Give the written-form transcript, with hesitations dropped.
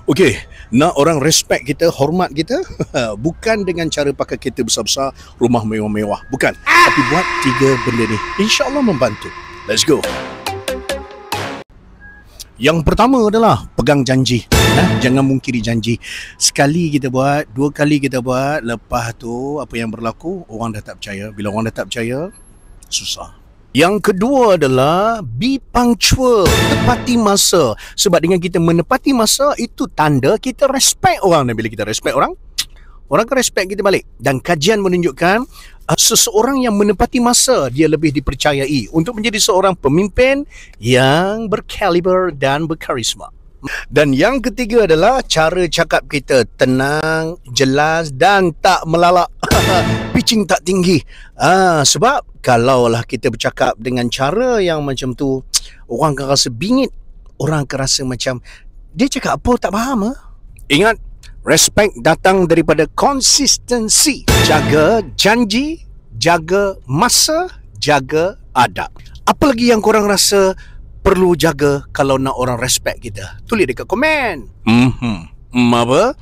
Okey, nak orang respect kita, hormat kita, bukan dengan cara pakai kereta besar-besar, rumah mewah-mewah. Bukan. Tapi buat 3 benda ni. InsyaAllah membantu. Let's go. Yang pertama adalah pegang janji. Jangan mungkiri janji. Sekali kita buat, 2 kali kita buat, lepas tu apa yang berlaku, orang dah tak percaya. Bila orang dah tak percaya, susah. Yang kedua adalah be punctual, tepati masa. Sebab dengan kita menepati masa, itu tanda kita respect orang. Dan bila kita respect orang, orang akan respect kita balik. Dan kajian menunjukkan seseorang yang menepati masa, dia lebih dipercayai untuk menjadi seorang pemimpin yang berkaliber dan berkarisma. Dan yang ketiga adalah cara cakap kita tenang, jelas dan tak melalak. Pitching tak tinggi. Sebab kalaulah kita bercakap dengan cara yang macam tu, orang akan rasa bingit. Orang akan rasa macam dia cakap apa tak faham. Ingat, respect datang daripada konsistensi. Jaga janji, jaga masa, jaga adab. Apa lagi yang korang rasa perlu jaga kalau nak orang respect kita? Tulis dekat komen. Apa?